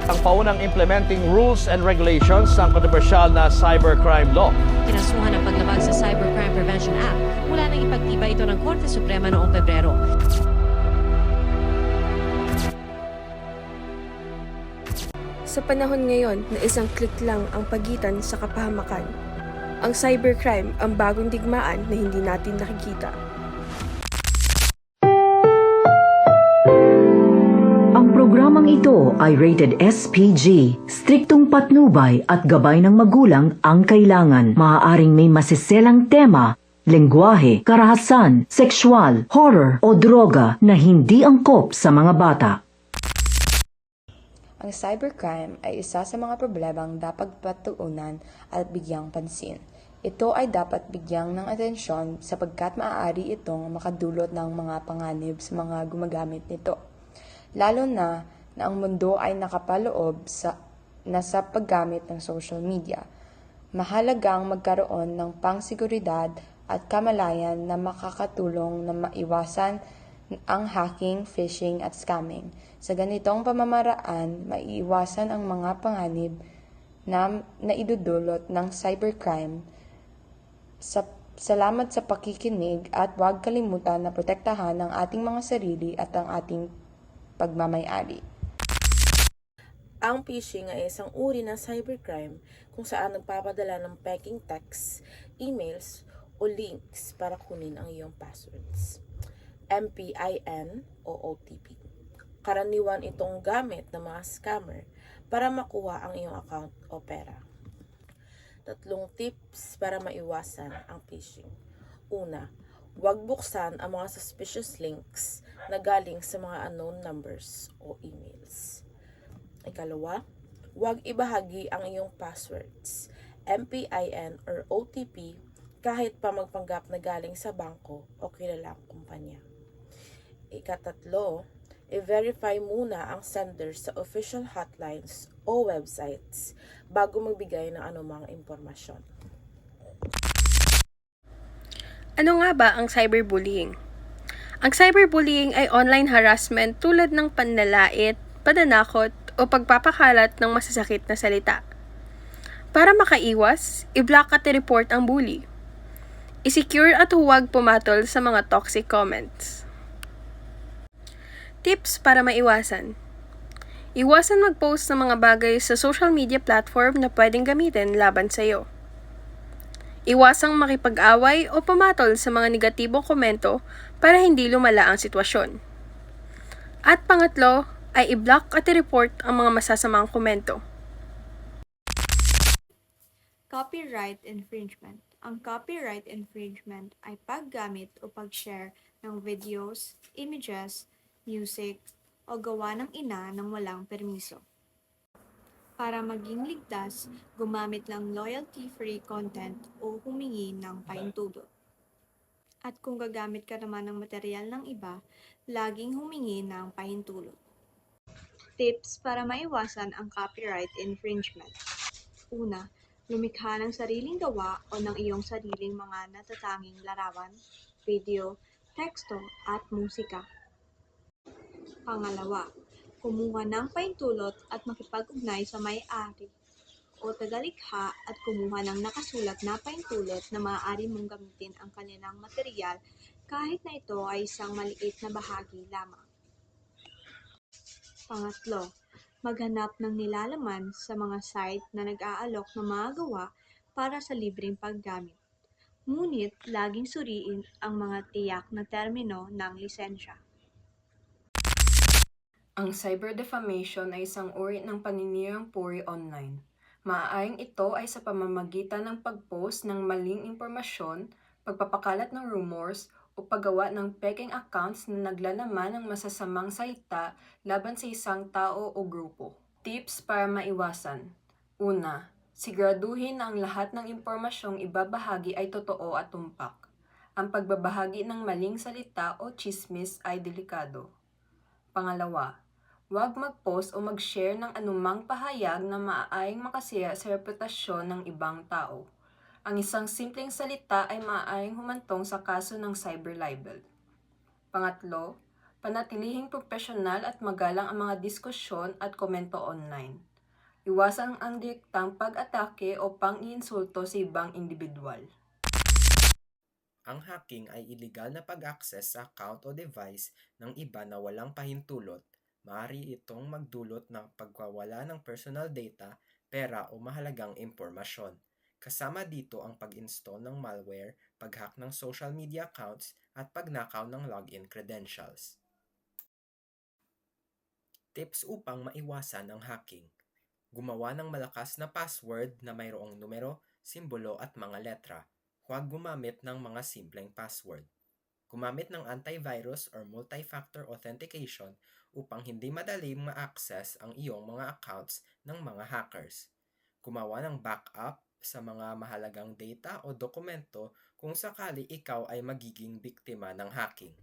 ang paunang implementing rules and regulations ng kontrobersyal na cybercrime law. Kinasuhan ang paglabag sa Cybercrime Prevention Act mula nang ipagtibay ito ng Korte Suprema noong Pebrero. Sa panahon ngayon na isang klik lang ang pagitan sa kapahamakan, ang cybercrime ang bagong digmaan na hindi natin nakikita. Ang programang ito ay rated SPG. Striktong patnubay at gabay ng magulang ang kailangan. Maaaring may masiselang tema, lengguwahe, karahasan, sexual, horror o droga na hindi angkop sa mga bata. Ang cybercrime ay isa sa mga problemang dapat patuunan at bigyang pansin. Ito ay dapat bigyang ng atensyon sapagkat maaari itong makadulot ng mga panganib sa mga gumagamit nito. Lalo na ang mundo ay nakapaloob sa paggamit ng social media. Mahalagang magkaroon ng pangsiguridad at kamalayan na makakatulong na maiwasan ang hacking, phishing at scamming. Sa ganitong pamamaraan, maiiwasan ang mga panganib na naidudulot ng cybercrime. Salamat sa pakikinig at huwag kalimutan na protektahan ang ating mga sarili at ang ating pagmamay-ari. Ang phishing ay isang uri ng cybercrime kung saan nagpapadala ng peking texts, emails, o links para kunin ang iyong passwords, MPIN o OTP. Karaniwan itong gamit ng mga scammer para makuha ang iyong account o pera. 3 tips para maiwasan ang phishing. Una, huwag buksan ang mga suspicious links na galing sa mga unknown numbers o emails. Ikalawa, huwag ibahagi ang iyong passwords, MPIN or OTP kahit pa magpanggap na galing sa bangko o kilalang kumpanya. Ikatatlo, i-verify muna ang sender sa official hotlines o websites bago magbigay ng anumang impormasyon. Ano nga ba ang cyberbullying? Ang cyberbullying ay online harassment tulad ng panlalait, pananakot o pagpapakalat ng masasakit na salita. Para makaiwas, i-block at i-report ang bully. I-secure at huwag pumatol sa mga toxic comments. Tips para maiwasan. Iwasan mag-post ng mga bagay sa social media platform na pwedeng gamitin laban sa iyo. Iwasang makipag-away o pumatol sa mga negatibong komento para hindi lumala ang sitwasyon. At pangatlo ay i-block at i-report ang mga masasamang komento. Copyright infringement. Ang copyright infringement ay paggamit o pag-share ng videos, images, music, o gawa ng ina ng walang permiso. Para maging ligtas, gumamit lang royalty-free content o humingi ng pahintulot. At kung gagamit ka naman ng material ng iba, laging humingi ng pahintulot. Tips para maiwasan ang copyright infringement. Una, lumikha ng sariling gawa o ng iyong sariling mga natatanging larawan, video, teksto, at musika. Pangalawa, kumuha ng pahintulot at makipag-ugnay sa may-ari o tagalikha at kumuha ng nakasulat na pahintulot na maaari mong gamitin ang kanilang material kahit na ito ay isang maliit na bahagi lamang. Pangatlo, maghanap ng nilalaman sa mga site na nag-aalok ng mga gawa para sa libreng paggamit. Ngunit, laging suriin ang mga tiyak na termino ng lisensya. Ang cyber-defamation ay isang uri ng paninirang puri online. Maaaring ito ay sa pamamagitan ng pag-post ng maling impormasyon, pagpapakalat ng rumors, o paggawa ng peking accounts na naglalaman ng masasamang salita laban sa isang tao o grupo. Tips para maiwasan. Una, siguraduhin na ang lahat ng impormasyong ibabahagi ay totoo at tumpak. Ang pagbabahagi ng maling salita o tsismis ay delikado. Pangalawa, huwag mag-post o mag-share ng anumang pahayag na maaaring makasira sa reputasyon ng ibang tao. Ang isang simpleng salita ay maaaring humantong sa kaso ng cyber libel. Pangatlo, Panatilihing profesional at magalang ang mga diskusyon at komento online. Iwasan ang direktang pag-atake o pang-iinsulto sa ibang individual. Ang hacking ay iligal na pag-access sa account o device ng iba na walang pahintulot. Maaari itong magdulot ng pagwawala ng personal data, pera o mahalagang impormasyon. Kasama dito ang pag-install ng malware, pag-hack ng social media accounts, at pagnakaw ng login credentials. Tips upang maiwasan ang hacking. Gumawa ng malakas na password na mayroong numero, simbolo at mga letra. Huwag gumamit ng mga simpleng password. Gumamit ng antivirus or multi-factor authentication upang hindi madaling ma-access ang iyong mga accounts ng mga hackers. Gumawa ng backup sa mga mahalagang data o dokumento kung sakali ikaw ay magiging biktima ng hacking.